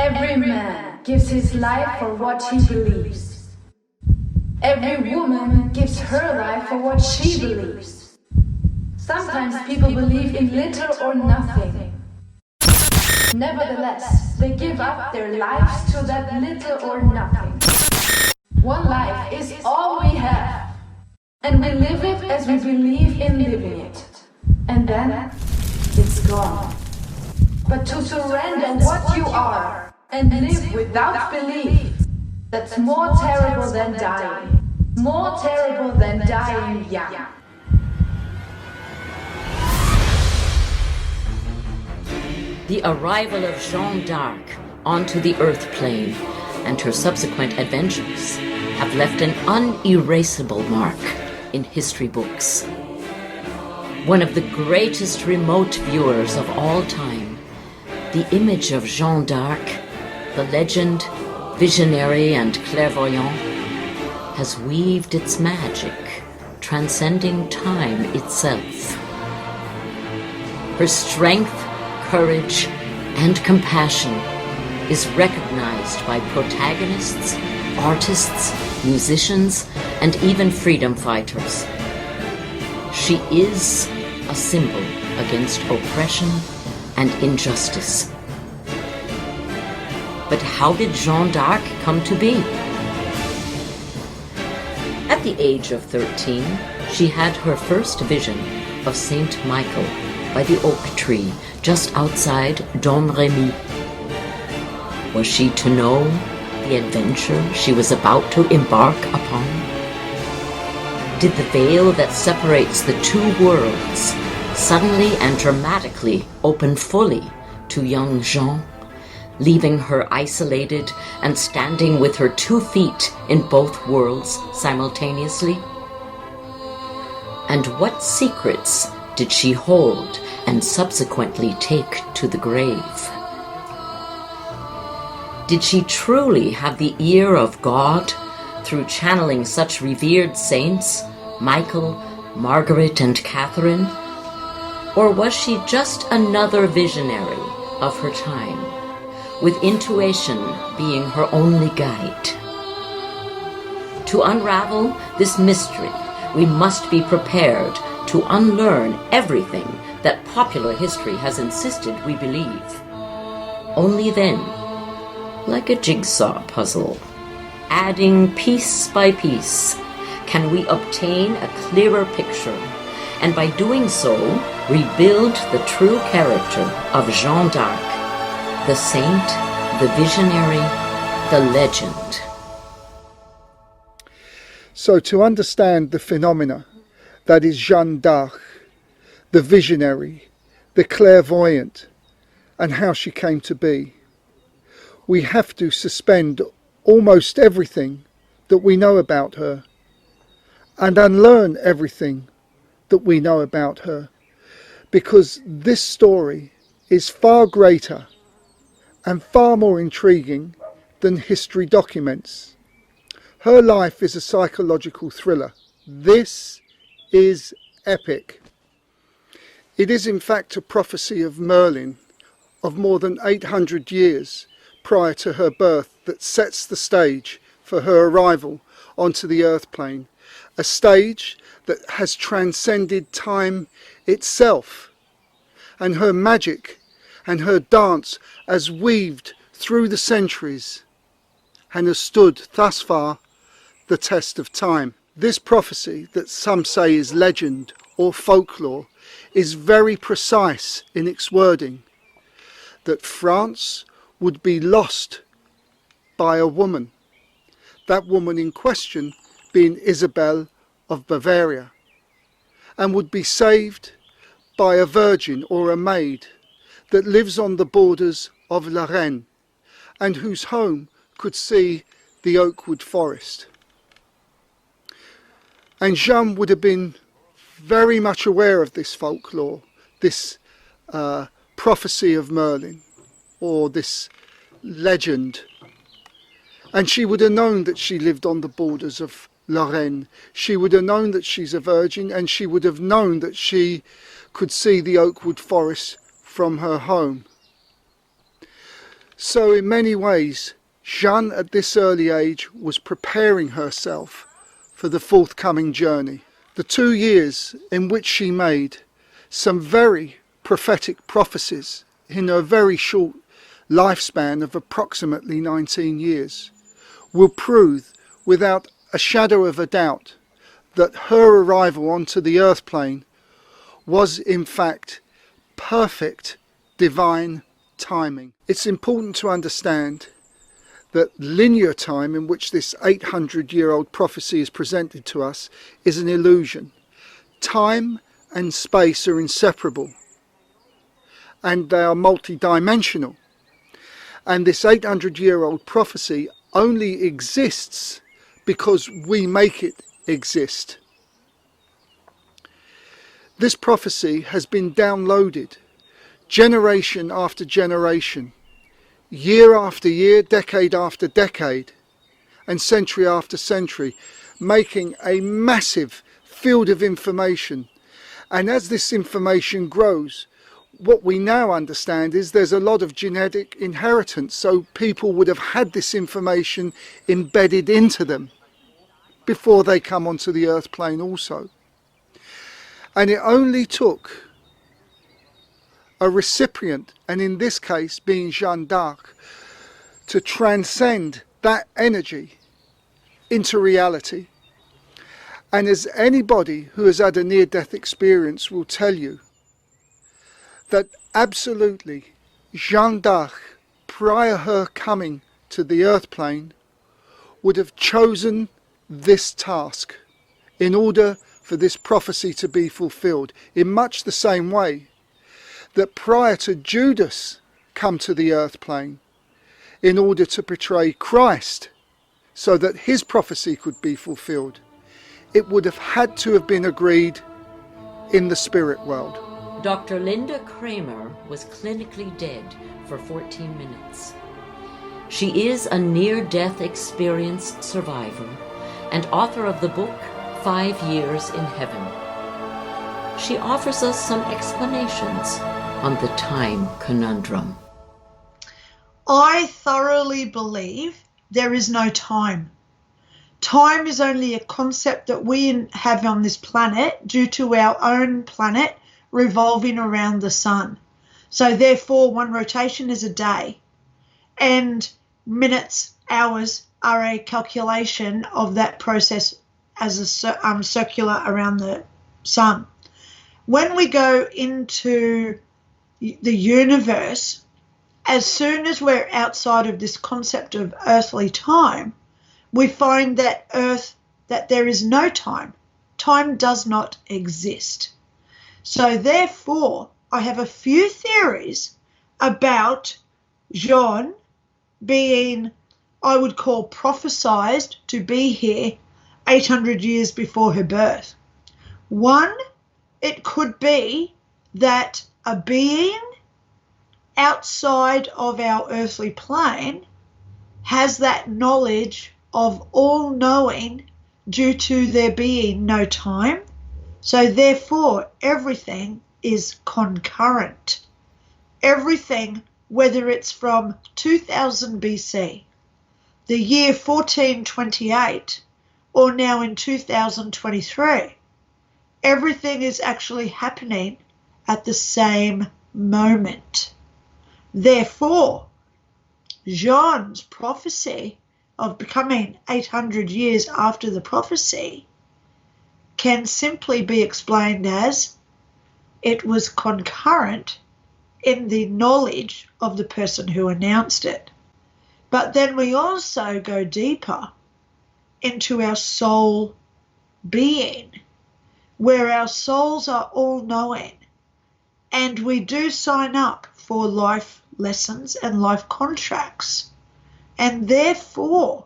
Every man gives his life for what he believes. Every woman gives her life for what she believes. Sometimes people believe in little or nothing. Nevertheless, they give up their lives to that little or nothing. One life is all we have, and we live it as we believe in living it. And then, it's gone. But to surrender what you are and live without belief, that's more terrible than dying. More terrible than dying young. The arrival of Jeanne d'Arc onto the earth plane and her subsequent adventures have left an unerasable mark in history books. One of the greatest remote viewers of all time, the image of Jeanne d'Arc, the legend, visionary and clairvoyant, has weaved its magic, transcending time itself. Her strength, courage, and compassion is recognized by protagonists, artists, musicians, and even freedom fighters. She is a symbol against oppression and injustice. But how did Jeanne d'Arc come to be? At the age of 13, she had her first vision of Saint Michael by the oak tree just outside Domremy. Was she to know the adventure she was about to embark upon? Did the veil that separates the two worlds suddenly and dramatically open fully to young Jeanne, leaving her isolated and standing with her 2 feet in both worlds simultaneously? And what secrets did she hold and subsequently take to the grave? Did she truly have the ear of God through channeling such revered saints, Michael, Margaret, and Catherine? Or was she just another visionary of her time, with intuition being her only guide? To unravel this mystery, we must be prepared to unlearn everything that popular history has insisted we believe. Only then, like a jigsaw puzzle, adding piece by piece, can we obtain a clearer picture, and by doing so, rebuild the true character of Jeanne d'Arc, the saint, the visionary, the legend. So to understand the phenomena that is Jeanne d'Arc, the visionary, the clairvoyant, and how she came to be, we have to suspend almost everything that we know about her and unlearn everything that we know about her, because this story is far greater and far more intriguing than history documents. Her life is a psychological thriller. This is epic. It is in fact a prophecy of Merlin of more than 800 years prior to her birth that sets the stage for her arrival onto the earth plane, a stage that has transcended time itself, and her magic and her dance has weaved through the centuries and has stood thus far the test of time. This prophecy, that some say is legend or folklore, is very precise in its wording, that France would be lost by a woman, that woman in question being Isabel of Bavaria, and would be saved by a virgin or a maid that lives on the borders of Lorraine and whose home could see the oakwood forest. And Jeanne would have been very much aware of this folklore, this prophecy of Merlin, or this legend. And she would have known that she lived on the borders of Lorraine. She would have known that she's a virgin, and she would have known that she could see the oakwood forest from her home. So in many ways, Jeanne at this early age was preparing herself for the forthcoming journey. The 2 years in which she made some very prophetic prophecies in her very short lifespan of approximately 19 years will prove without a shadow of a doubt that her arrival onto the earth plane was in fact perfect divine timing. It's important to understand that linear time in which this 800-year-old prophecy is presented to us is an illusion. Time and space are inseparable, and they are multidimensional. And this 800-year-old prophecy only exists because we make it exist. This prophecy has been downloaded generation after generation, year after year, decade after decade, and century after century, making a massive field of information. And as this information grows, what we now understand is there's a lot of genetic inheritance, so people would have had this information embedded into them before they come onto the earth plane also. And it only took a recipient, and in this case being Jeanne d'Arc, to transcend that energy into reality. And as anybody who has had a near-death experience will tell you, that absolutely Jeanne d'Arc, prior her coming to the earth plane, would have chosen this task in order for this prophecy to be fulfilled, in much the same way that prior to Judas come to the earth plane in order to portray Christ so that his prophecy could be fulfilled, it would have had to have been agreed in the spirit world. Dr. Linda Kramer was clinically dead for 14 minutes. She is a near-death experienced survivor and author of the book 5 Years in Heaven. She offers us some explanations on the time conundrum. I thoroughly believe there is no time. Time is only a concept that we have on this planet due to our own planet revolving around the sun. So therefore, one rotation is a day, and minutes, hours are a calculation of that process as a circular around the sun. When we go into the universe, as soon as we're outside of this concept of earthly time, we find that there is no time. Time does not exist. So therefore, I have a few theories about Jeanne being, I would call, prophesized to be here 800 years before her birth. One, it could be that a being outside of our earthly plane has that knowledge of all knowing due to there being no time. So therefore, everything is concurrent. Everything, whether it's from 2000 BC, the year 1428, or now in 2023, everything is actually happening at the same moment. Therefore, Jeanne's prophecy of becoming 800 years after the prophecy can simply be explained as it was concurrent in the knowledge of the person who announced it. But then we also go deeper into our soul being, where our souls are all-knowing, and we do sign up for life lessons and life contracts. And therefore,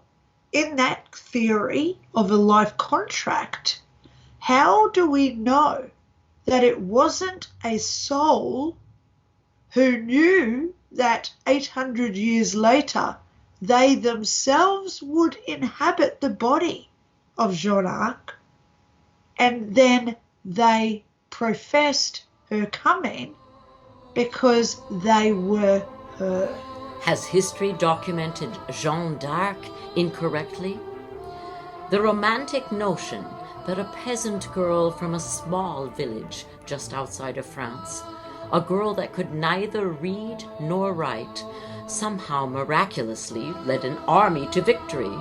in that theory of a life contract, how do we know that it wasn't a soul who knew that 800 years later they themselves would inhabit the body of Joan of Arc, and then they professed her coming because they were her? Has history documented Jeanne d'Arc incorrectly? The romantic notion that a peasant girl from a small village just outside of France, a girl that could neither read nor write, somehow miraculously led an army to victory,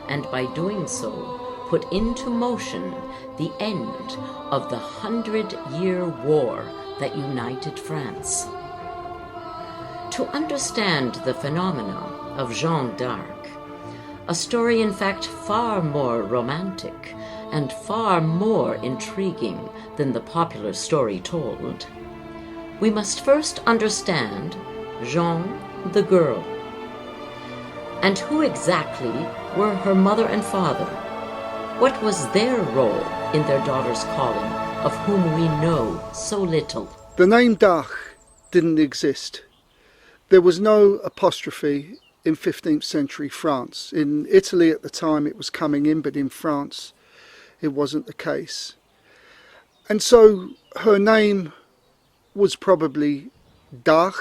and by doing so put into motion the end of the 100-year war that united France. To understand the phenomena of Jeanne d'Arc, a story in fact far more romantic and far more intriguing than the popular story told, we must first understand Jeanne the girl. And who exactly were her mother and father? What was their role in their daughter's calling, of whom we know so little? The name d'Arc didn't exist. There was no apostrophe in 15th century France. In Italy at the time it was coming in, but in France it wasn't the case. And so her name was probably Dach,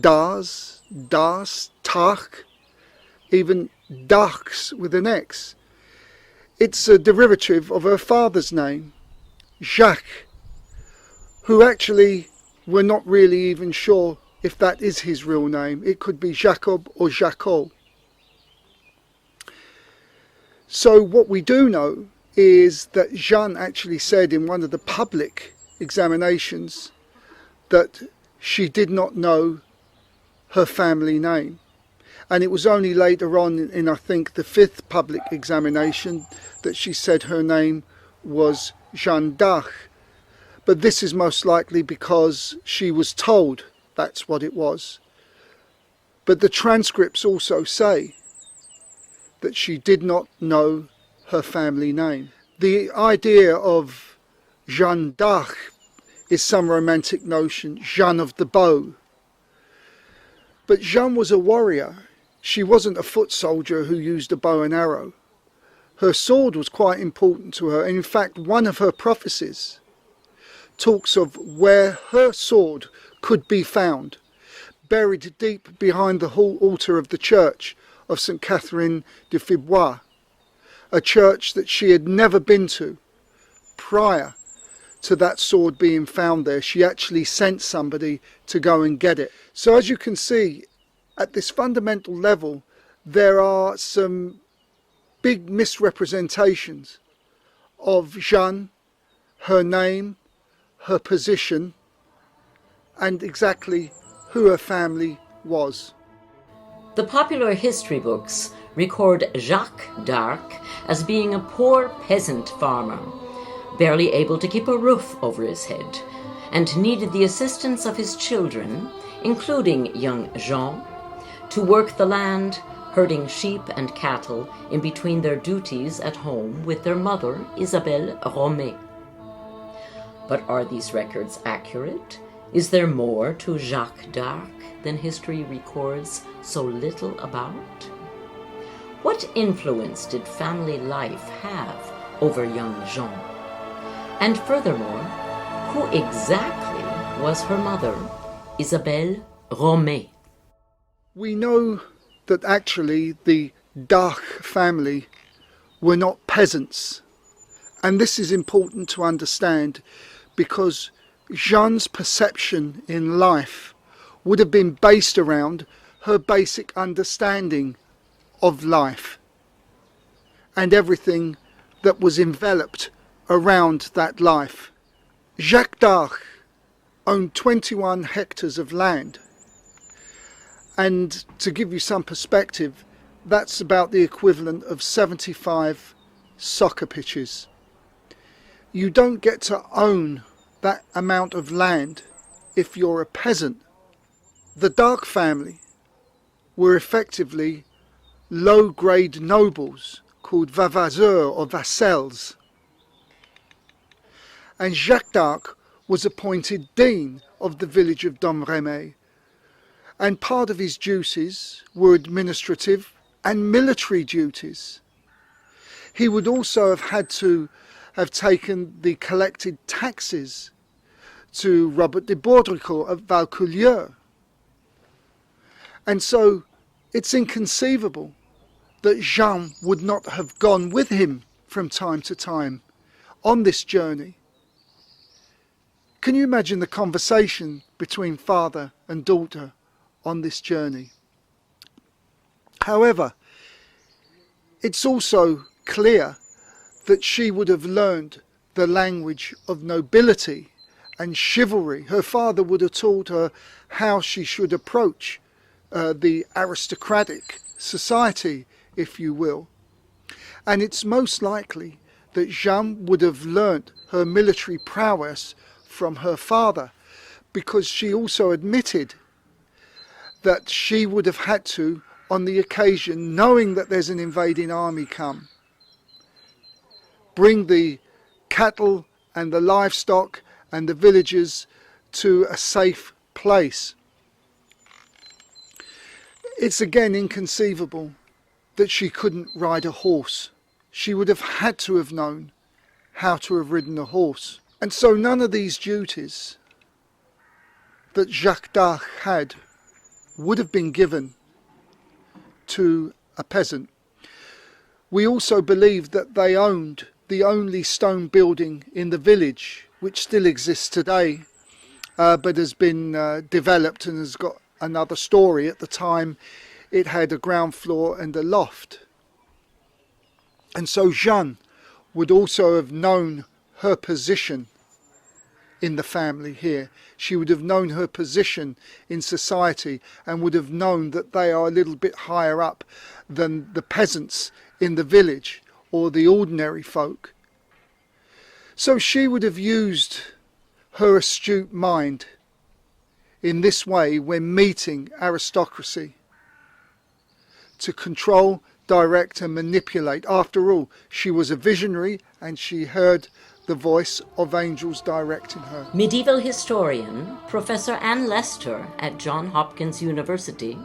Das, Das, Tach, even Dachs with an X. It's a derivative of her father's name, Jacques, who actually we're not really even sure if that is his real name. It could be Jacob or Jacques. So what we do know is that Jeanne actually said in one of the public examinations that she did not know her family name. And it was only later on in I think the 5th public examination that she said her name was Jeanne d'Arc. But this is most likely because she was told that's what it was. But the transcripts also say that she did not know her family name. The idea of Jeanne d'Arc is some romantic notion, Jeanne of the bow. But Jeanne was a warrior. She wasn't a foot soldier who used a bow and arrow. Her sword was quite important to her. And in fact, one of her prophecies talks of where her sword could be found, buried deep behind the altar of the church of St. Catherine de Fibrois, a church that she had never been to prior to that sword being found there. She actually sent somebody to go and get it. So as you can see, at this fundamental level, there are some big misrepresentations of Jeanne, her name, her position, and exactly who her family was. The popular history books record Jacques d'Arc as being a poor peasant farmer, barely able to keep a roof over his head, and needed the assistance of his children, including young Jeanne, to work the land, herding sheep and cattle in between their duties at home with their mother, Isabelle Romée. But are these records accurate? Is there more to Jacques d'Arc than history records so little about? What influence did family life have over young Jeanne? And furthermore, who exactly was her mother, Isabelle Romée? We know that actually the d'Arc family were not peasants. And this is important to understand because Jeanne's perception in life would have been based around her basic understanding of life and everything that was enveloped around that life. Jacques d'Arc owned 21 hectares of land. And to give you some perspective, that's about the equivalent of 75 soccer pitches. You don't get to own that amount of land if you're a peasant. The d'Arc family were effectively low-grade nobles called vavasseurs or vassals. And Jacques d'Arc was appointed dean of the village of Domremy. And part of his duties were administrative and military duties. He would also have had to have taken the collected taxes to Robert de Baudricourt of Vaucouleurs. And so it's inconceivable that Jeanne would not have gone with him from time to time on this journey. Can you imagine the conversation between father and daughter on this journey? However, it's also clear that she would have learned the language of nobility and chivalry. Her father would have taught her how she should approach the aristocratic society, if you will. And it's most likely that Jeanne would have learnt her military prowess from her father, because she also admitted that she would have had to, on the occasion, knowing that there's an invading army come, bring the cattle and the livestock and the villagers to a safe place. It's again inconceivable that she couldn't ride a horse. She would have had to have known how to have ridden a horse. And so none of these duties that Jacques d'Arc had would have been given to a peasant. We also believe that they owned the only stone building in the village, which still exists today, but has been developed and has got another story. At the time, it had a ground floor and a loft. And so Jeanne would also have known her position in the family here. She would have known her position in society and would have known that they are a little bit higher up than the peasants in the village or the ordinary folk. So she would have used her astute mind in this way when meeting aristocracy, to control, direct and manipulate. After all, she was a visionary and she heard the voice of angels directing her. Medieval historian Professor Anne Lester at Johns Hopkins University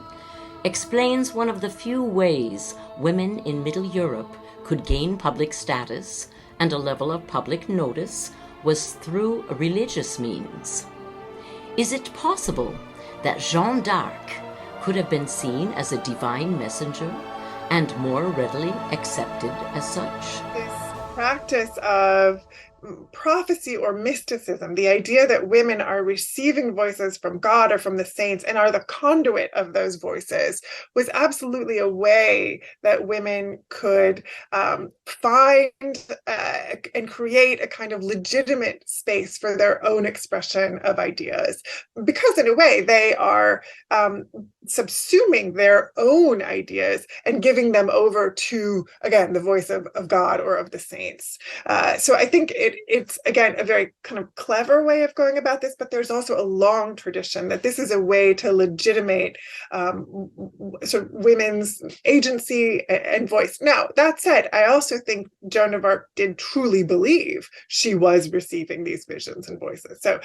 explains one of the few ways women in Middle Europe could gain public status and a level of public notice was through religious means. Is it possible that Jeanne d'Arc could have been seen as a divine messenger and more readily accepted as such? This practice of prophecy or mysticism, the idea that women are receiving voices from God or from the saints and are the conduit of those voices, was absolutely a way that women could find and create a kind of legitimate space for their own expression of ideas. Because in a way, they are subsuming their own ideas and giving them over to, again, the voice of God or of the saints. So I think it's, again, a very kind of clever way of going about this, but there's also a long tradition that this is a way to legitimate sort of women's agency and voice. Now, that said, I also think Joan of Arc did truly believe she was receiving these visions and voices. So,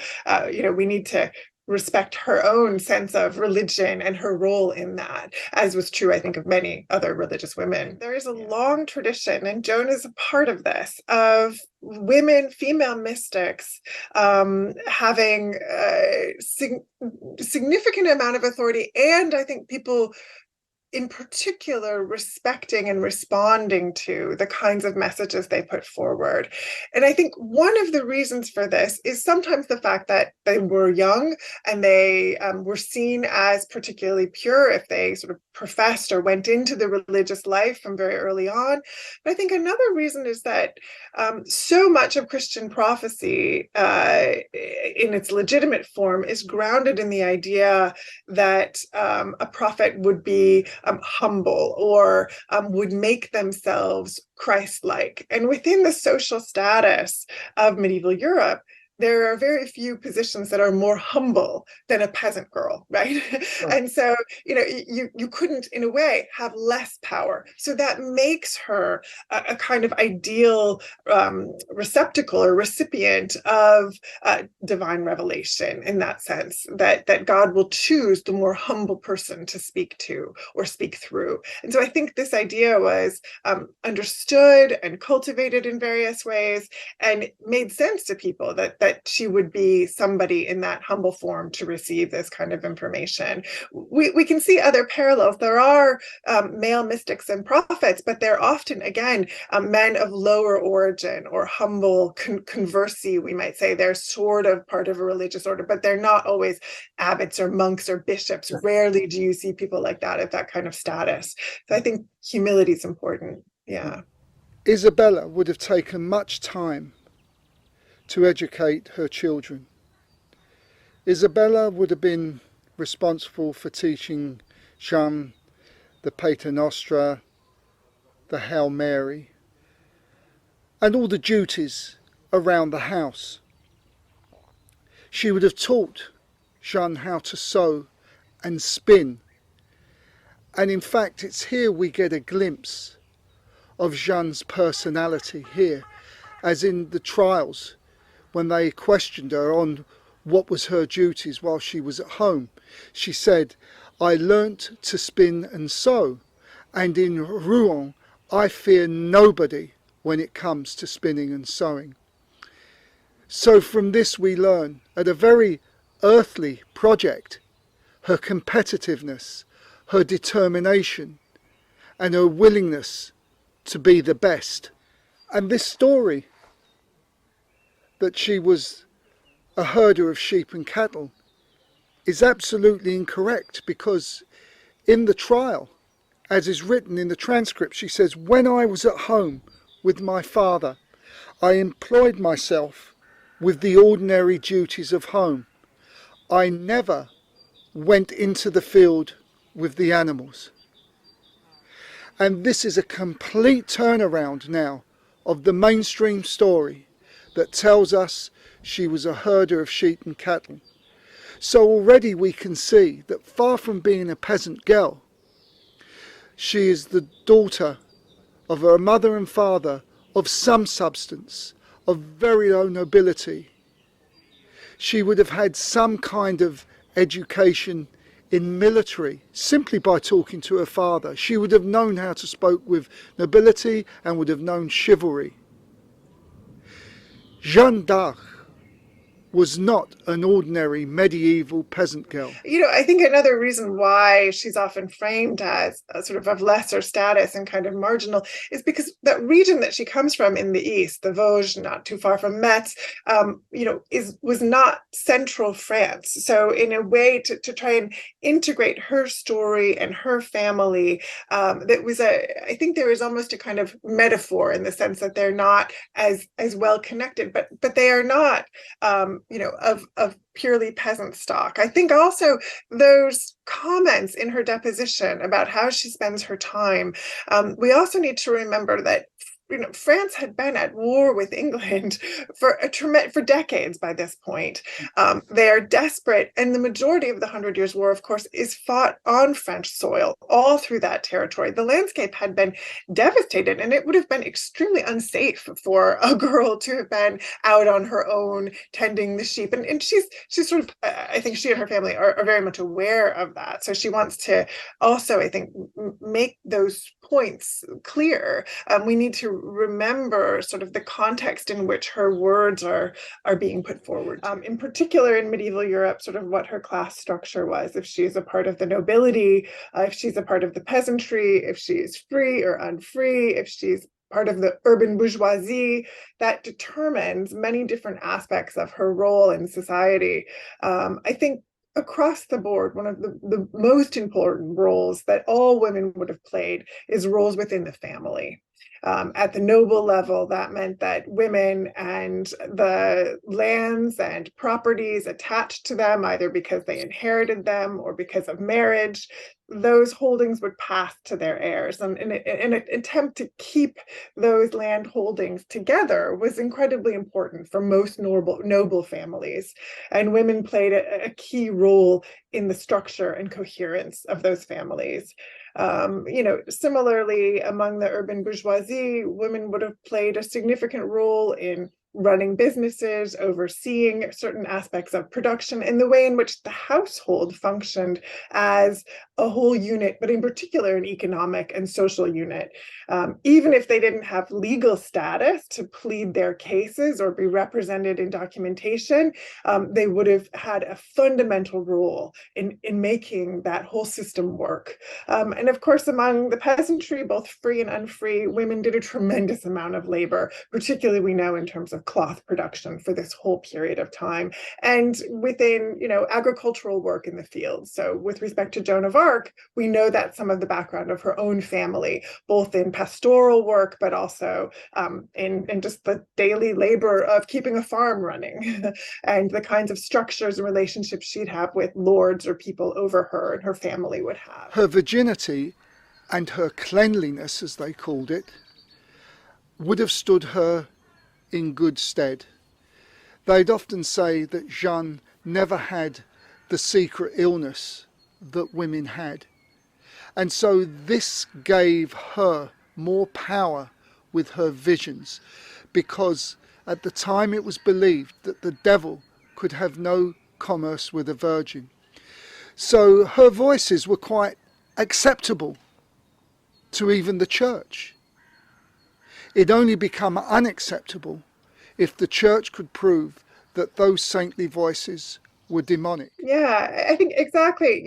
we need to respect her own sense of religion and her role in that, as was true, I think, of many other religious women. There is a long tradition, and Joan is a part of this, of women, female mystics, having a significant amount of authority, and I think people in particular respecting and responding to the kinds of messages they put forward. And I think one of the reasons for this is sometimes the fact that they were young and they were seen as particularly pure if they sort of professed or went into the religious life from very early on. But I think another reason is that so much of Christian prophecy in its legitimate form is grounded in the idea that a prophet would be humble or would make themselves Christ-like. And within the social status of medieval Europe, there are very few positions that are more humble than a peasant girl, right? Sure. And so, you couldn't, in a way, have less power. So that makes her a kind of ideal receptacle or recipient of divine revelation, in that sense, that God will choose the more humble person to speak to or speak through. And so I think this idea was understood and cultivated in various ways and made sense to people that that she would be somebody in that humble form to receive this kind of information. We can see other parallels. There are male mystics and prophets, but they're often, again, men of lower origin or humble conversi, we might say. They're sort of part of a religious order, but they're not always abbots or monks or bishops. Rarely do you see people like that at that kind of status. So I think humility is important. Yeah. Isabella would have taken much time to educate her children. Isabella would have been responsible for teaching Jeanne the Pater Noster, the Hail Mary, and all the duties around the house. She would have taught Jeanne how to sew and spin. And in fact, it's here we get a glimpse of Jeanne's personality here, as in the trials, when they questioned her on what was her duties while she was at home. She said, "I learnt to spin and sew, and in Rouen I fear nobody when it comes to spinning and sewing." So from this we learn, at a very earthly project, her competitiveness, her determination, and her willingness to be the best. And this story that she was a herder of sheep and cattle is absolutely incorrect, because in the trial, as is written in the transcript, she says, "When I was at home with my father, I employed myself with the ordinary duties of home. I never went into the field with the animals." And this is a complete turnaround now of the mainstream story that tells us she was a herder of sheep and cattle. So already we can see that far from being a peasant girl, she is the daughter of her mother and father of some substance, of very low nobility. She would have had some kind of education in military simply by talking to her father. She would have known how to speak with nobility and would have known chivalry. Jeanne d'Arc was not an ordinary medieval peasant girl. You know, I think another reason why she's often framed as a sort of lesser status and kind of marginal is because that region that she comes from in the east, the Vosges, not too far from Metz, was not central France. So in a way to try and integrate her story and her family, I think there is almost a kind of metaphor in the sense that they're not as well connected, but they are not of purely peasant stock. I think also those comments in her deposition about how she spends her time, we also need to remember that France had been at war with England for decades by this point. They are desperate, and the majority of the 100 Years' War, of course, is fought on French soil all through that territory. The landscape had been devastated, and it would have been extremely unsafe for a girl to have been out on her own tending the sheep. And she's sort of, I think she and her family are very much aware of that. So she wants to also, I think, make those points clear. We need to remember sort of the context in which her words are being put forward. In particular, in medieval Europe, sort of what her class structure was, if she's a part of the nobility, if she's a part of the peasantry, if she's free or unfree, if she's part of the urban bourgeoisie, that determines many different aspects of her role in society. I think across the board, one of the most important roles that all women would have played is roles within the family. At the noble level, that meant that women and the lands and properties attached to them, either because they inherited them or because of marriage, those holdings would pass to their heirs. And in an attempt to keep those land holdings together was incredibly important for most noble families. And women played a key role in the structure and coherence of those families. Similarly, among the urban bourgeoisie, women would have played a significant role in running businesses, overseeing certain aspects of production, and the way in which the household functioned as a whole unit, but in particular an economic and social unit. Even if they didn't have legal status to plead their cases or be represented in documentation, they would have had a fundamental role in making that whole system work. And of course, among the peasantry, both free and unfree, women did a tremendous amount of labor, particularly we know in terms of cloth production for this whole period of time, and within, agricultural work in the fields. So with respect to Joan of Arc, we know that some of the background of her own family, both in pastoral work, but also in just the daily labor of keeping a farm running and the kinds of structures and relationships she'd have with lords or people over her and her family would have. Her virginity and her cleanliness, as they called it, would have stood her in good stead. They'd often say that Jeanne never had the secret illness that women had. And so this gave her more power with her visions, because at the time it was believed that the devil could have no commerce with a virgin. So her voices were quite acceptable to even the church. It only became unacceptable if the church could prove that those saintly voices were demonic. Yeah, I think exactly.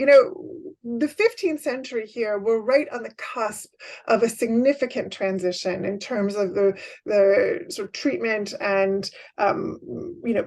The 15th century here, we're right on the cusp of a significant transition in terms of the sort of treatment and,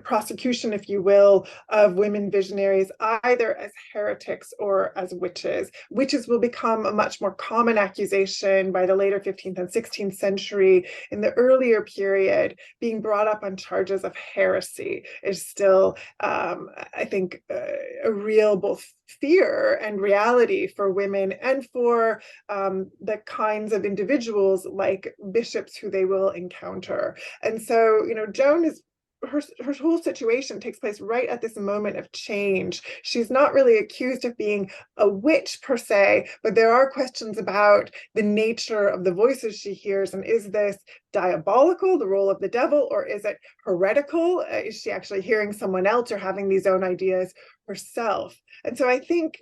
prosecution, if you will, of women visionaries, either as heretics or as witches. Witches will become a much more common accusation by the later 15th and 16th century. In the earlier period, being brought up on charges of heresy is still, I think, a real both fear and reality for women and for the kinds of individuals like bishops who they will encounter. And so, Joan is her whole situation takes place right at this moment of change. She's not really accused of being a witch per se, but there are questions about the nature of the voices she hears, and is this diabolical, the role of the devil, or is it heretical? Is she actually hearing someone else or having these own ideas herself? And so I think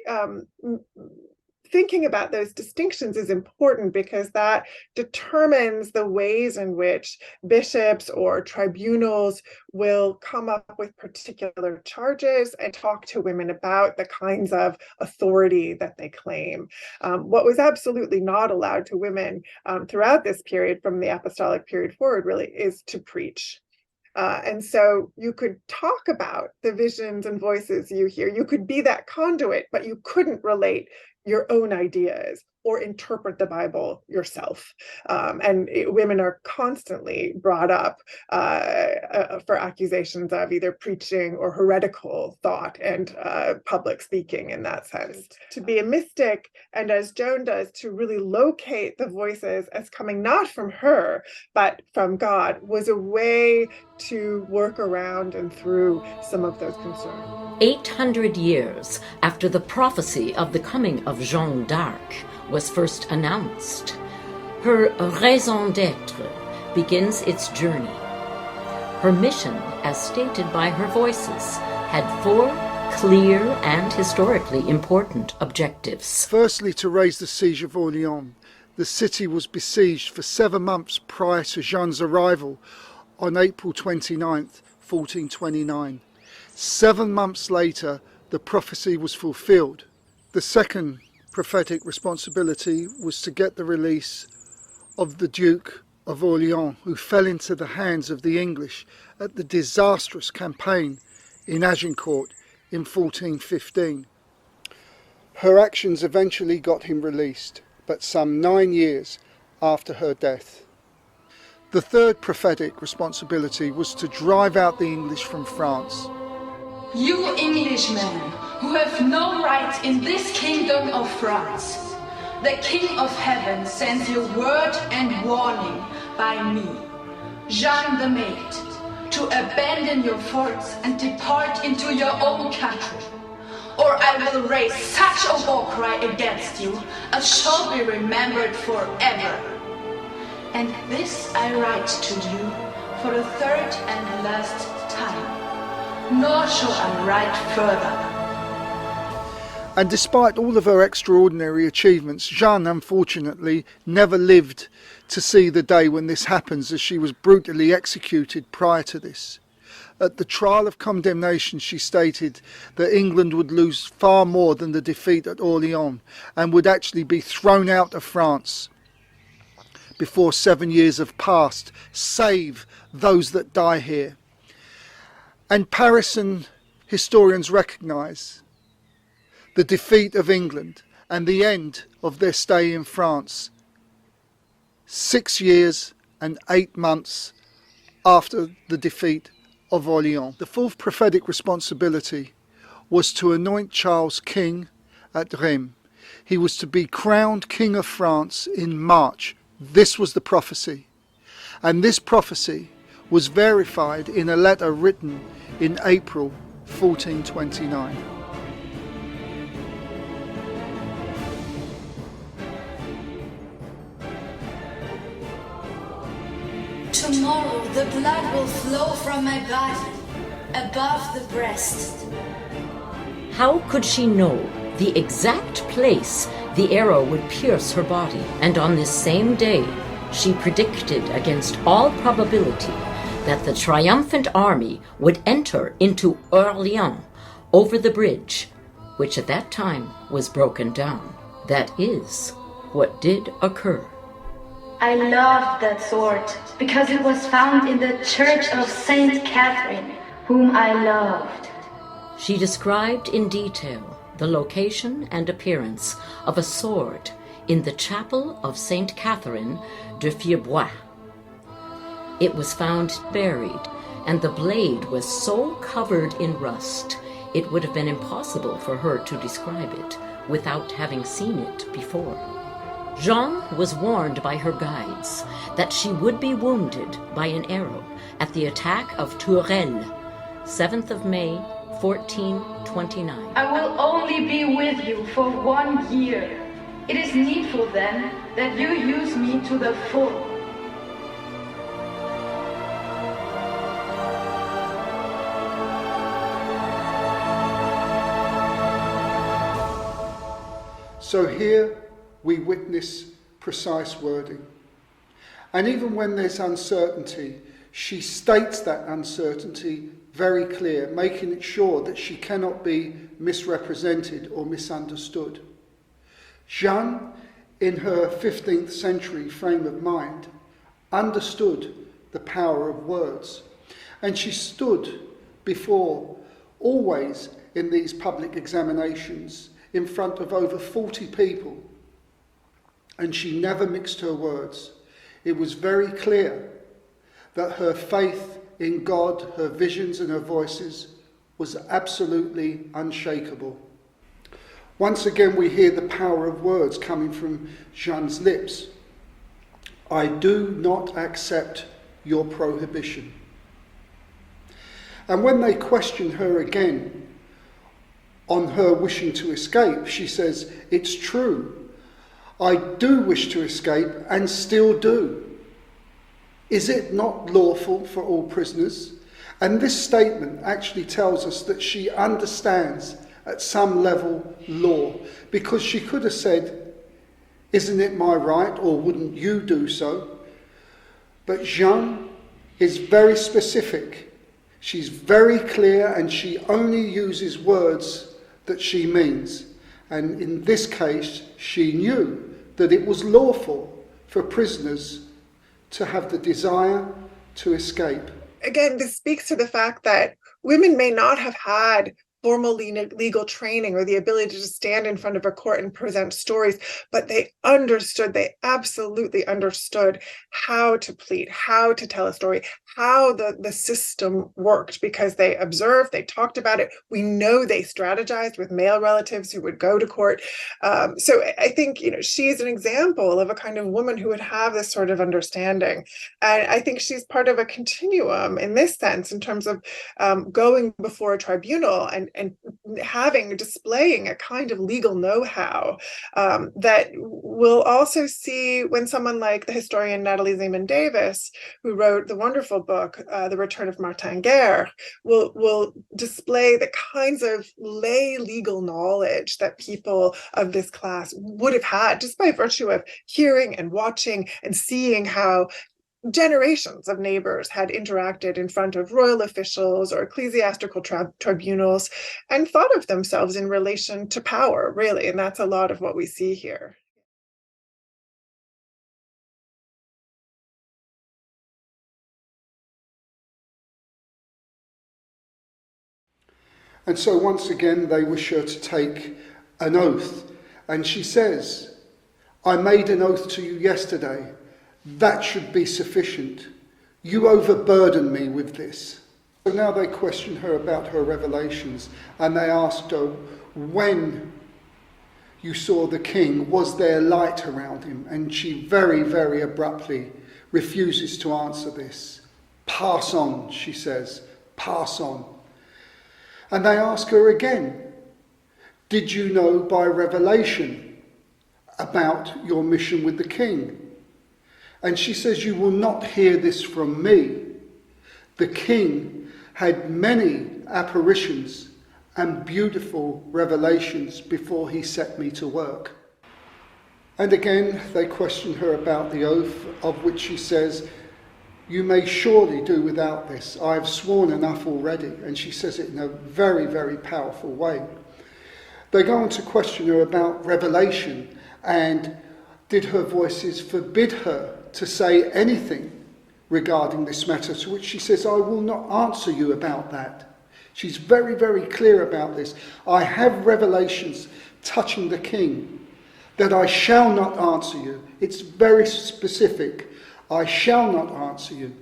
thinking about those distinctions is important, because that determines the ways in which bishops or tribunals will come up with particular charges and talk to women about the kinds of authority that they claim. What was absolutely not allowed to women throughout this period, from the apostolic period forward, really, is to preach. And so you could talk about the visions and voices you hear. You could be that conduit, but you couldn't relate your own ideas or interpret the Bible yourself. Women are constantly brought up for accusations of either preaching or heretical thought and public speaking in that sense. To be a mystic, and as Joan does, to really locate the voices as coming not from her, but from God, was a way to work around and through some of those concerns. 800 years after the prophecy of the coming of Jeanne d'Arc was first announced, her raison d'être begins its journey. Her mission, as stated by her voices, had 4 clear and historically important objectives. Firstly, to raise the siege of Orléans. The city was besieged for 7 months prior to Jeanne's arrival on April 29th, 1429. 7 months later, the prophecy was fulfilled. The second prophetic responsibility was to get the release of the Duke of Orléans, who fell into the hands of the English at the disastrous campaign in Agincourt in 1415. Her actions eventually got him released, but some 9 years after her death. The third prophetic responsibility was to drive out the English from France. You Englishmen, who have no right in this kingdom of France, the King of Heaven sends you word and warning by me, Jeanne the Maid, to abandon your forts and depart into your own country, or I will raise such a war cry against you as shall be remembered forever. And this I write to you for the third and last time, nor shall I write further. And despite all of her extraordinary achievements, Jeanne unfortunately never lived to see the day when this happens, as she was brutally executed prior to this. At the trial of condemnation, she stated that England would lose far more than the defeat at Orléans and would actually be thrown out of France before 7 years have passed. Save those that die here. And Parisian historians recognise the defeat of England and the end of their stay in France 6 years and 8 months after the defeat of Orléans. The fourth prophetic responsibility was to anoint Charles king at Rheims. He was to be crowned King of France in March. This was the prophecy. And this prophecy was verified in a letter written in April 1429. Tomorrow the blood will flow from my body, above the breast. How could she know the exact place the arrow would pierce her body? And on this same day, she predicted against all probability that the triumphant army would enter into Orléans over the bridge, which at that time was broken down. That is what did occur. I loved that sword because it was found in the church of Saint Catherine, whom I loved. She described in detail the location and appearance of a sword in the chapel of Saint Catherine de Fierbois. It was found buried, and the blade was so covered in rust it would have been impossible for her to describe it without having seen it before. Jeanne was warned by her guides that she would be wounded by an arrow at the attack of Tourelles, 7th of May, 1429. I will only be with you for 1 year. It is needful then that you use me to the full. So here we witness precise wording. And even when there's uncertainty, she states that uncertainty very clear, making it sure that she cannot be misrepresented or misunderstood. Jeanne, in her 15th century frame of mind, understood the power of words, and she stood before, always in these public examinations, in front of over 40 people, and she never mixed her words. It was very clear that her faith in God, her visions and her voices was absolutely unshakable. Once again we hear the power of words coming from Jeanne's lips. I do not accept your prohibition. And when they question her again on her wishing to escape, she says, it's true, I do wish to escape and still do. Is it not lawful for all prisoners? And this statement actually tells us that she understands at some level law, because she could have said, isn't it my right, or wouldn't you do so? But Jeanne is very specific. She's very clear, and she only uses words that she means. And in this case, she knew that it was lawful for prisoners to have the desire to escape. Again, this speaks to the fact that women may not have had formal legal training or the ability to stand in front of a court and present stories, but they absolutely understood how to plead, how to tell a story, how the system worked, because they observed, they talked about it. We know they strategized with male relatives who would go to court. So I think, she's an example of a kind of woman who would have this sort of understanding. And I think she's part of a continuum in this sense, in terms of going before a tribunal and and displaying a kind of legal know-how that we'll also see when someone like the historian Natalie Zeman Davis, who wrote the wonderful book The Return of Martin Guerre, will display the kinds of lay legal knowledge that people of this class would have had just by virtue of hearing and watching and seeing how generations of neighbors had interacted in front of royal officials or ecclesiastical tribunals and thought of themselves in relation to power, really. And that's a lot of what we see here. And so once again, they wish her to take an oath. And she says, I made an oath to you yesterday. That should be sufficient. You overburden me with this. So now they question her about her revelations, and they asked her, when you saw the king, was there light around him? And she very, very abruptly refuses to answer this. Pass on, she says, pass on. And they ask her again, did you know by revelation about your mission with the king? And she says, you will not hear this from me. The king had many apparitions and beautiful revelations before he set me to work. And again, they question her about the oath, of which she says, you may surely do without this. I have sworn enough already. And she says it in a very, very powerful way. They go on to question her about revelation, and did her voices forbid her to say anything regarding this matter, to which she says, I will not answer you about that. She's very, very clear about this. I have revelations touching the king that I shall not answer you. It's very specific. I shall not answer you.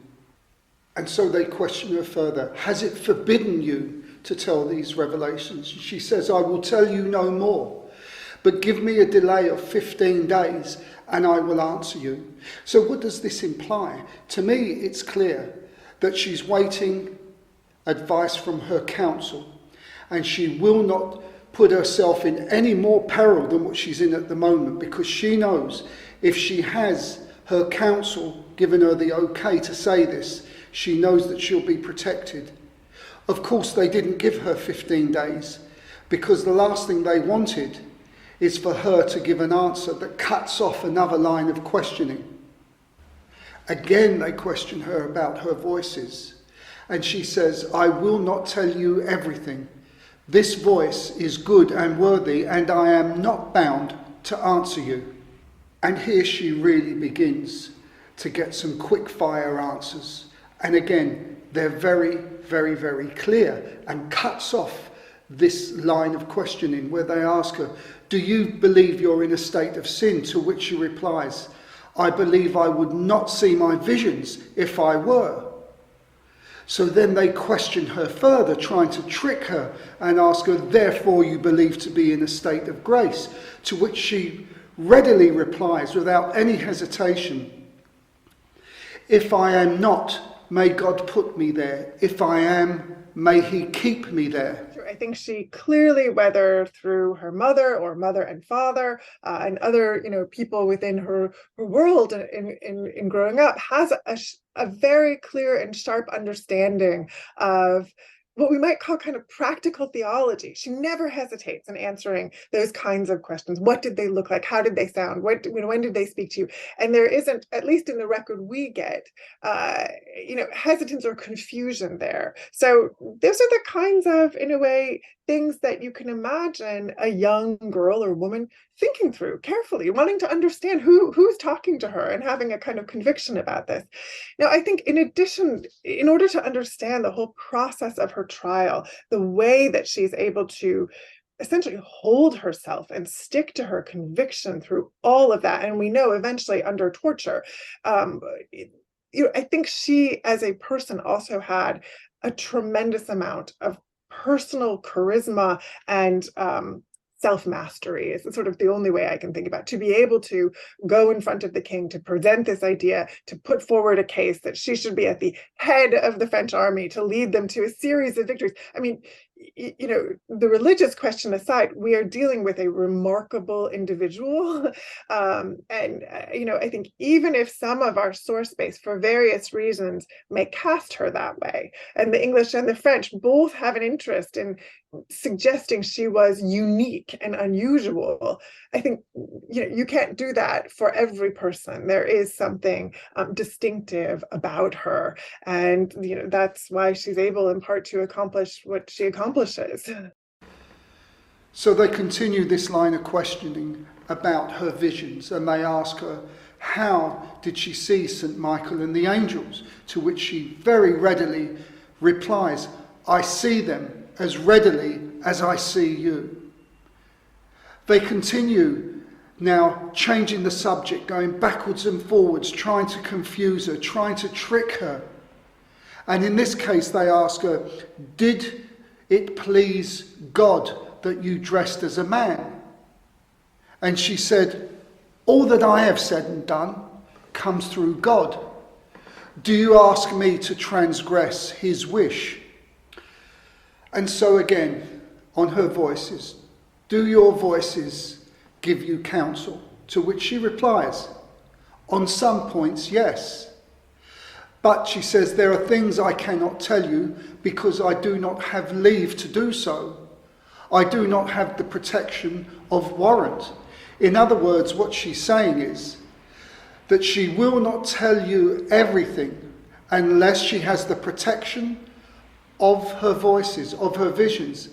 And so they question her further. Has it forbidden you to tell these revelations? She says, I will tell you no more, but give me a delay of 15 days and I will answer you. So what does this imply? To me, it's clear that she's waiting advice from her council, and she will not put herself in any more peril than what she's in at the moment, because she knows if she has her council given her the okay to say this, she knows that she'll be protected. Of course, they didn't give her 15 days, because the last thing they wanted is for her to give an answer that cuts off another line of questioning. Again, they question her about her voices, and she says, I will not tell you everything. This voice is good and worthy, and I am not bound to answer you. And here she really begins to get some quick fire answers. And again, they're very, very, very clear, and cuts off this line of questioning where they ask her, do you believe you're in a state of sin? To which she replies, I believe I would not see my visions if I were. So then they question her further, trying to trick her and ask her, therefore you believe to be in a state of grace. To which she readily replies without any hesitation, if I am not, may God put me there. If I am, may he keep me there. I think she clearly, whether through her mother or mother and father and other, people within her world in growing up, has a very clear and sharp understanding of what we might call kind of practical theology. She never hesitates in answering those kinds of questions. What did they look like? How did they sound? When did they speak to you? And there isn't, at least in the record we get, hesitance or confusion there. So those are the kinds of, in a way, things that you can imagine a young girl or woman thinking through carefully, wanting to understand who's talking to her and having a kind of conviction about this. Now, I think in addition, in order to understand the whole process of her trial, the way that she's able to essentially hold herself and stick to her conviction through all of that, and we know eventually under torture, I think she as a person also had a tremendous amount of personal charisma and self-mastery is sort of the only way I can think about, to be able to go in front of the king, to present this idea, to put forward a case that she should be at the head of the French army, to lead them to a series of victories. I mean, the religious question aside, we are dealing with a remarkable individual. I think even if some of our source base, for various reasons, may cast her that way, and the English and the French both have an interest in suggesting she was unique and unusual, I think you can't do that for every person. There is something distinctive about her, and that's why she's able in part to accomplish what she accomplishes. So they continue this line of questioning about her visions, and they ask her, how did she see St. Michael and the angels? To which she very readily replies, I see them as readily as I see you. They continue now changing the subject, going backwards and forwards, trying to confuse her, trying to trick her. And in this case, they ask her, did it please God that you dressed as a man? And she said, all that I have said and done comes through God. Do you ask me to transgress his wish? And so again, on her voices, do your voices give you counsel? To which she replies, on some points, yes. But she says, there are things I cannot tell you because I do not have leave to do so. I do not have the protection of warrant. In other words, what she's saying is that she will not tell you everything unless she has the protection of her voices, of her visions.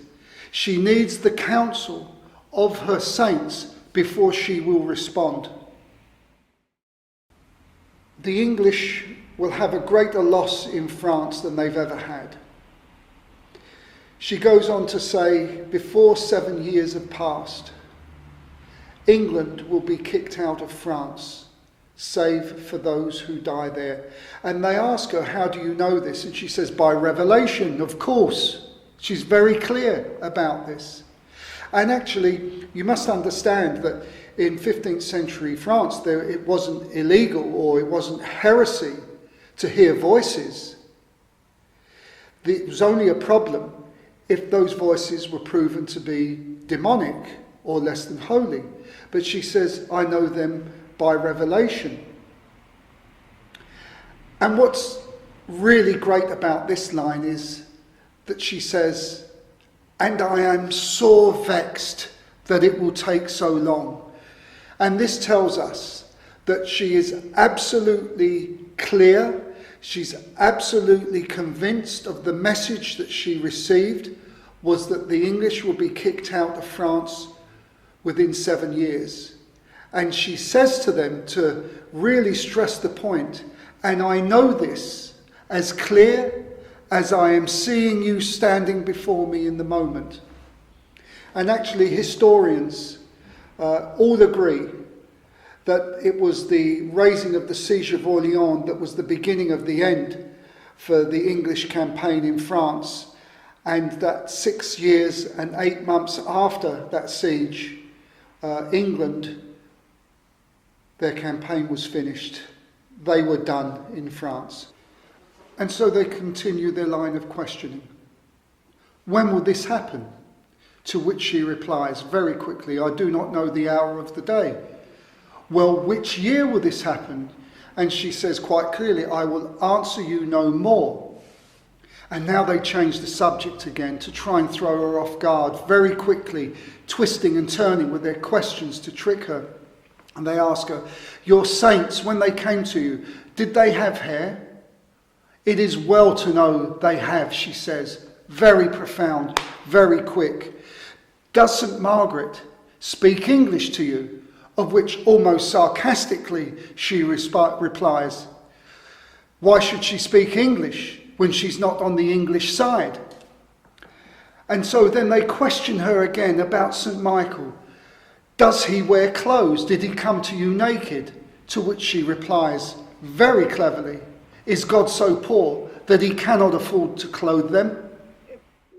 She needs the counsel of her saints before she will respond. The English will have a greater loss in France than they've ever had. She goes on to say, before 7 years have passed, England will be kicked out of France, save for those who die there. And they ask her, how do you know this? And she says, by revelation, of course. She's very clear about this. And actually, you must understand that in 15th century France, it wasn't illegal or it wasn't heresy to hear voices. It was only a problem if those voices were proven to be demonic or less than holy. But she says, I know them by revelation. And what's really great about this line is that she says, and I am sore vexed that it will take so long. And this tells us that she is absolutely clear, she's absolutely convinced of the message that she received was that the English will be kicked out of France within 7 years. And she says to them to really stress the point, and I know this as clear as I am seeing you standing before me in the moment. And actually historians all agree that it was the raising of the siege of Orléans that was the beginning of the end for the English campaign in France, and that 6 years and 8 months after that siege, England, their campaign was finished. They were done in France. And so they continue their line of questioning. When will this happen? To which she replies very quickly, I do not know the hour of the day. Well, which year will this happen? And she says quite clearly, I will answer you no more. And now they change the subject again to try and throw her off guard very quickly, twisting and turning with their questions to trick her. And they ask her, your saints, when they came to you, did they have hair? It is well to know they have, she says, very profound, very quick. Does St. Margaret speak English to you? Of which almost sarcastically she replies, why should she speak English when she's not on the English side? And so then they question her again about St. Michael. Does he wear clothes? Did he come to you naked? To which she replies, very cleverly, is God so poor that he cannot afford to clothe them?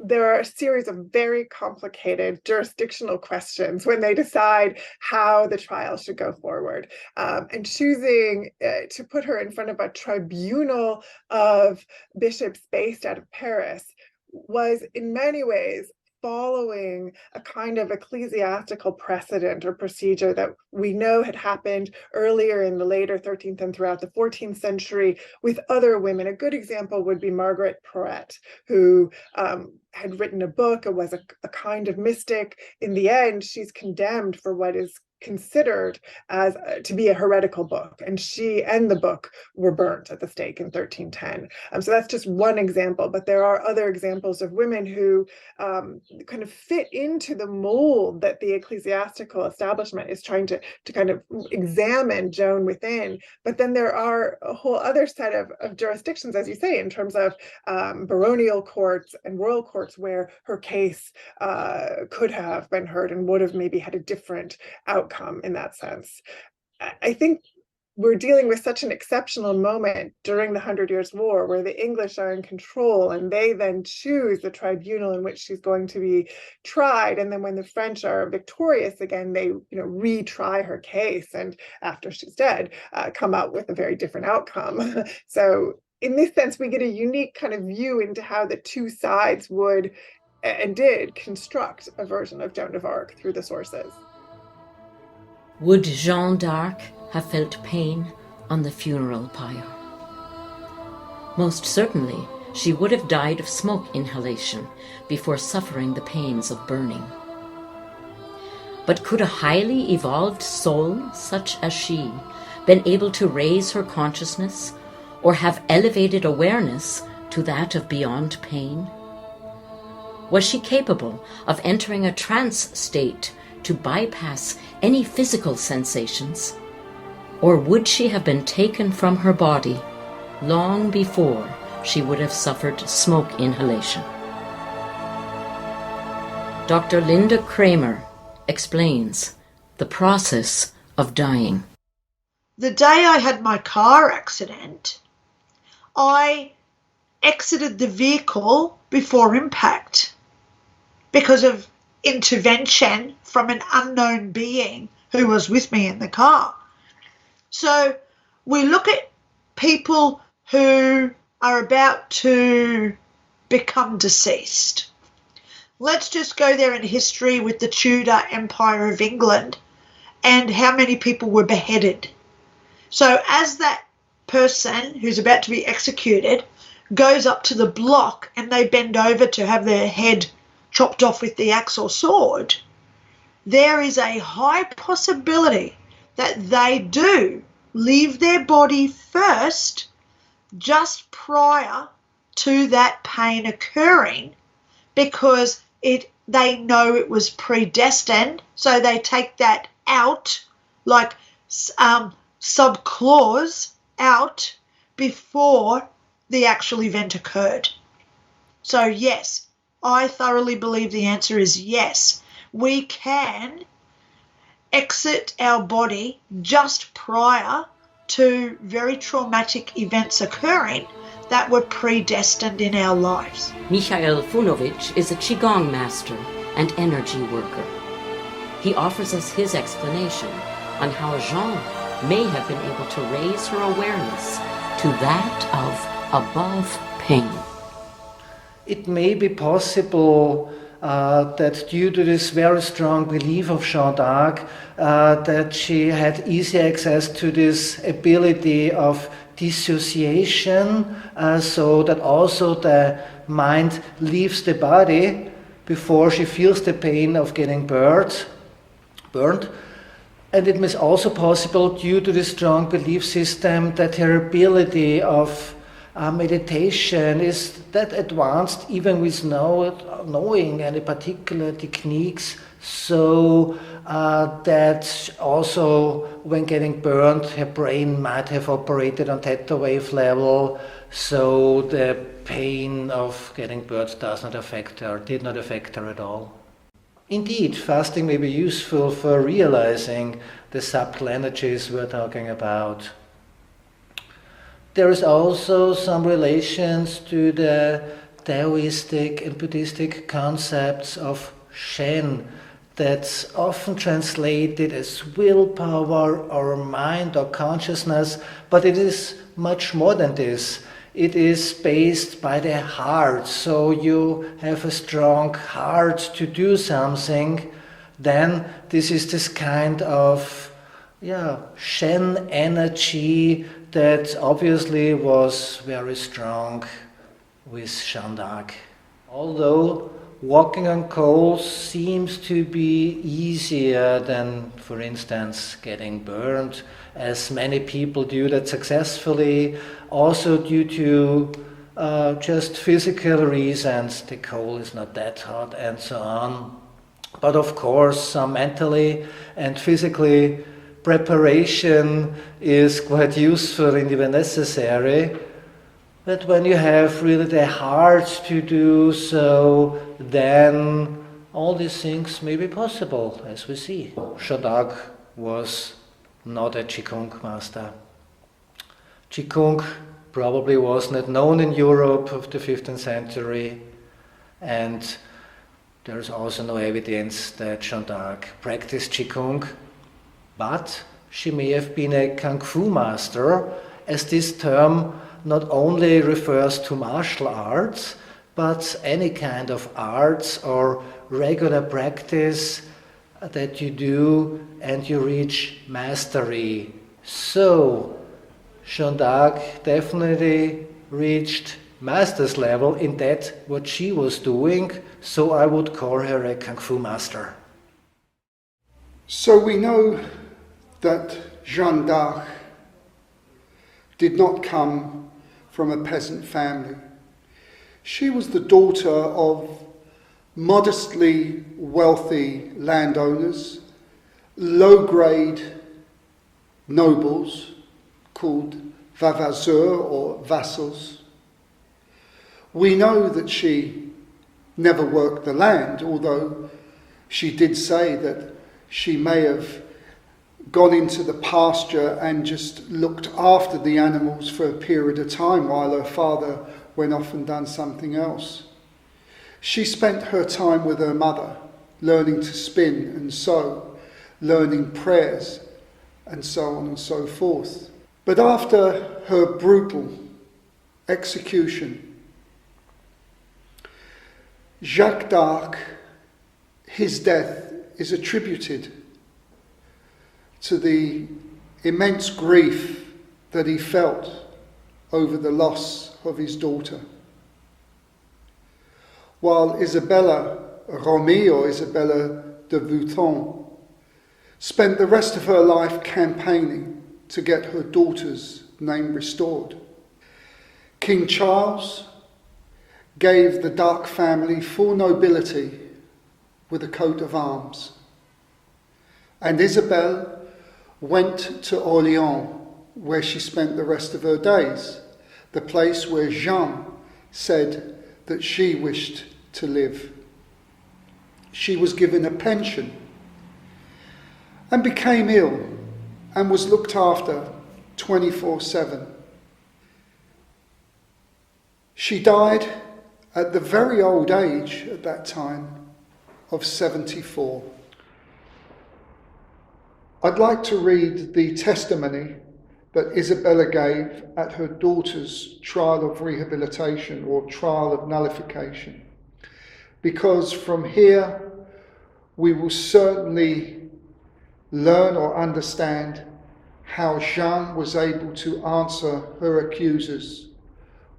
There are a series of very complicated jurisdictional questions when they decide how the trial should go forward. And choosing to put her in front of a tribunal of bishops based out of Paris was in many ways following a kind of ecclesiastical precedent or procedure that we know had happened earlier in the later 13th and throughout the 14th century with other women. A good example would be Margaret Porete, who had written a book and was a kind of mystic. In the end, she's condemned for what is considered as to be a heretical book, and she and the book were burnt at the stake in 1310. So that's just one example, but there are other examples of women who kind of fit into the mold that the ecclesiastical establishment is trying to kind of examine Joan within. But then there are a whole other set of jurisdictions, as you say, in terms of baronial courts and royal courts where her case could have been heard and would have maybe had a different outcome in that sense. I think we're dealing with such an exceptional moment during the 100 Years' War where the English are in control and they then choose the tribunal in which she's going to be tried. And then when the French are victorious again, they retry her case, and after she's dead, come out with a very different outcome. So in this sense, we get a unique kind of view into how the two sides would and did construct a version of Joan of Arc through the sources. Would Jeanne d'Arc have felt pain on the funeral pyre? Most certainly, she would have died of smoke inhalation before suffering the pains of burning. But could a highly evolved soul such as she been able to raise her consciousness or have elevated awareness to that of beyond pain? Was she capable of entering a trance state to bypass any physical sensations? Or would she have been taken from her body long before she would have suffered smoke inhalation? Dr. Linda Kramer explains the process of dying. The day I had my car accident, I exited the vehicle before impact because of intervention from an unknown being who was with me in the car. So we look at people who are about to become deceased. Let's just go there in history with the Tudor Empire of England and how many people were beheaded. So as that person who's about to be executed goes up to the block and they bend over to have their head chopped off with the axe or sword, there is a high possibility that they do leave their body first just prior to that pain occurring, because they know it was predestined, so they take that out, like subclause out, before the actual event occurred. So yes, I thoroughly believe the answer is yes. We can exit our body just prior to very traumatic events occurring that were predestined in our lives. Michael Funovic is a Qigong master and energy worker. He offers us his explanation on how Jeanne may have been able to raise her awareness to that of above pain. It may be possible that due to this very strong belief of Jeanne d'Arc, that she had easy access to this ability of dissociation, so that also the mind leaves the body before she feels the pain of getting burned. And it is also possible due to the strong belief system that her ability of meditation is that advanced, even with knowing any particular techniques, so that also when getting burned, her brain might have operated on theta wave level, so the pain of getting burned does not affect her, did not affect her at all. Indeed, fasting may be useful for realizing the subtle energies we're talking about. There is also some relations to the Taoistic and Buddhistic concepts of Shen that's often translated as willpower or mind or consciousness, but it is much more than this. it is based by the heart. So you have a strong heart to do something, then this is this kind of Jeanne energy that obviously was very strong with Jeanne d'Arc. Although walking on coals seems to be easier than, for instance, getting burned, as many people do that successfully, also due to just physical reasons. The coal is not that hot and so on. But of course, some mentally and physically preparation is quite useful and even necessary. But when you have really the heart to do so, then all these things may be possible, as we see. Jeanne d'Arc was not a Qigong master. Qigong probably was not known in Europe of the 15th century, and there's also no evidence that Jeanne d'Arc practiced Qigong, but she may have been a Kung Fu master, as this term not only refers to martial arts, but any kind of arts or regular practice that you do and you reach mastery. So, Jeanne d'Arc definitely reached master's level in that what she was doing, so I would call her a Kung Fu master. So we know that Jeanne d'Arc did not come from a peasant family. She was the daughter of modestly wealthy landowners, low-grade nobles called vavasseurs or vassals. We know that she never worked the land, although she did say that she may have gone into the pasture and just looked after the animals for a period of time while her father went off and done something else. She spent her time with her mother, learning to spin and sew, learning prayers, and so on and so forth. But after her brutal execution, Jacques d'Arc, his death is attributed to the immense grief that he felt over the loss of his daughter. While Isabella Romy, or Isabella de Vouton, spent the rest of her life campaigning to get her daughter's name restored. King Charles gave the d'Arc family full nobility with a coat of arms, and Isabelle went to Orléans, where she spent the rest of her days, the place where Jeanne said that she wished to live. She was given a pension and became ill and was looked after 24/7. She died at the very old age at that time of 74. I'd like to read the testimony that Isabella gave at her daughter's trial of rehabilitation or trial of nullification, because from here we will certainly learn or understand how Jeanne was able to answer her accusers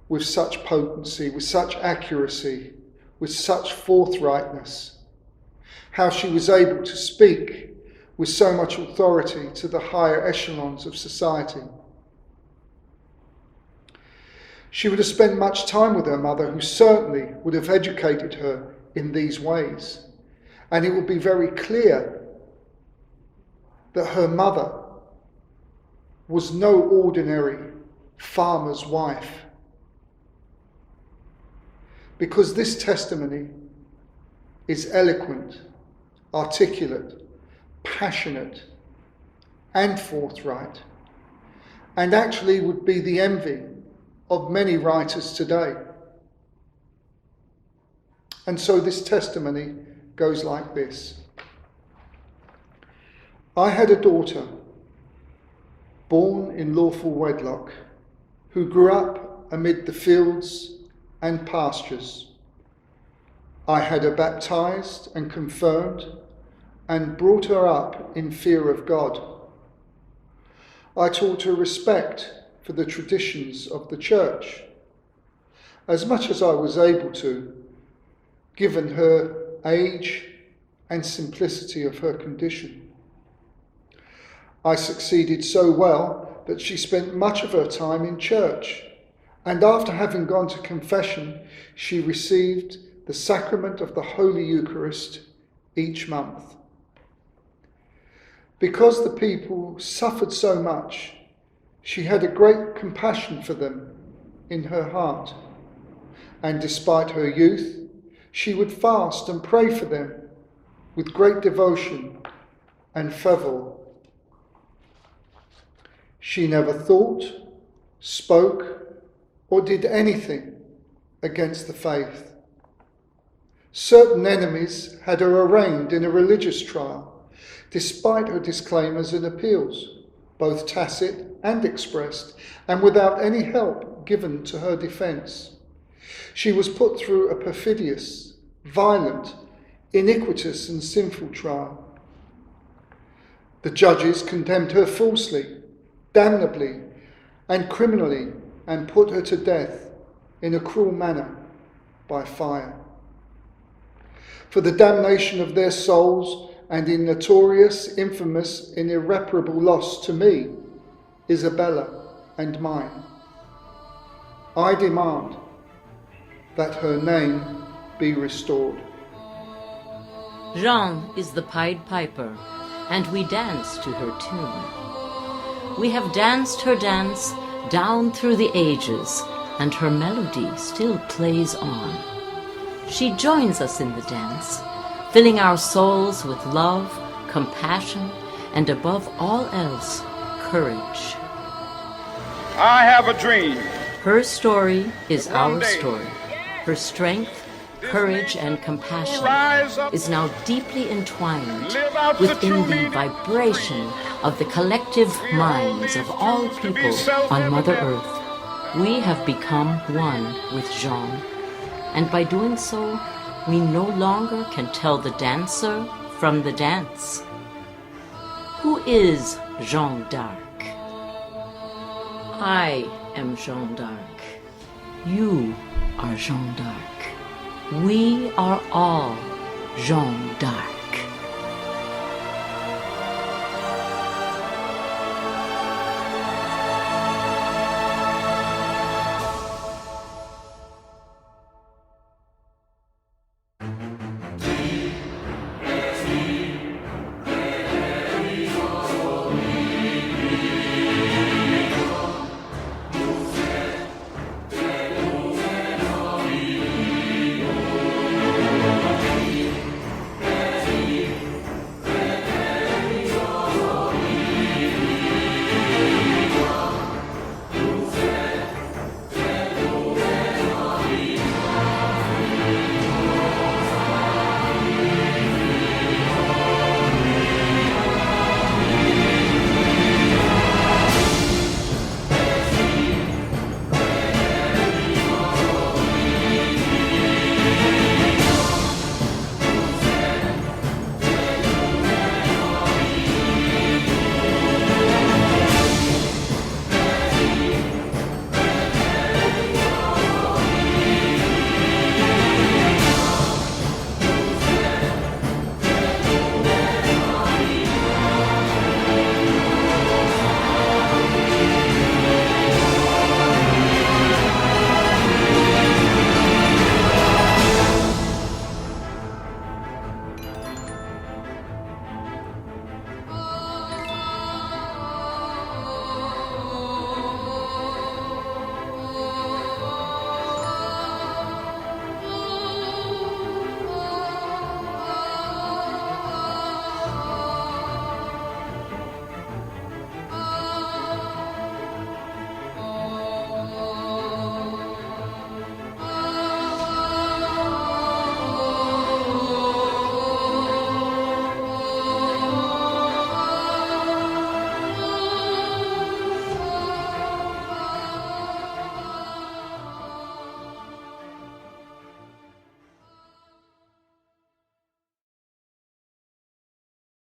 with such potency, with such accuracy, with such forthrightness, how she was able to speak with so much authority to the higher echelons of society. She would have spent much time with her mother, who certainly would have educated her in these ways. And it would be very clear that her mother was no ordinary farmer's wife, because this testimony is eloquent, articulate, passionate, and forthright, and actually would be the envy of many writers today. And so this testimony goes like this. I had a daughter born in lawful wedlock who grew up amid the fields and pastures. I had her baptized and confirmed and brought her up in fear of God. I taught her respect for the traditions of the church, as much as I was able to, given her age and simplicity of her condition. I succeeded so well that she spent much of her time in church, and after having gone to confession, she received the sacrament of the Holy Eucharist each month. Because the people suffered so much, she had a great compassion for them in her heart, and despite her youth, she would fast and pray for them with great devotion and fervour. She never thought, spoke, or did anything against the faith. Certain enemies had her arraigned in a religious trial, despite her disclaimers and appeals, both tacit and expressed, and without any help given to her defence. She was put through a perfidious, violent, iniquitous and sinful trial. The judges condemned her falsely, damnably, and criminally, and put her to death in a cruel manner by fire. For the damnation of their souls and in notorious, infamous, and irreparable loss to me, Isabella, and mine, I demand that her name be restored. Jeanne is the Pied Piper, and we dance to her tune. We have danced her dance down through the ages, and her melody still plays on. She joins us in the dance, filling our souls with love, compassion, and above all else, courage. I have a dream. Her story is our story. Her strength, courage, and compassion is now deeply entwined within the vibration of the collective minds of all people on Mother Earth. We have become one with Jeanne, and by doing so, we no longer can tell the dancer from the dance. Who is Jeanne d'Arc? I am Jeanne d'Arc. You are Jeanne d'Arc. We are all Jeanne d'Arc.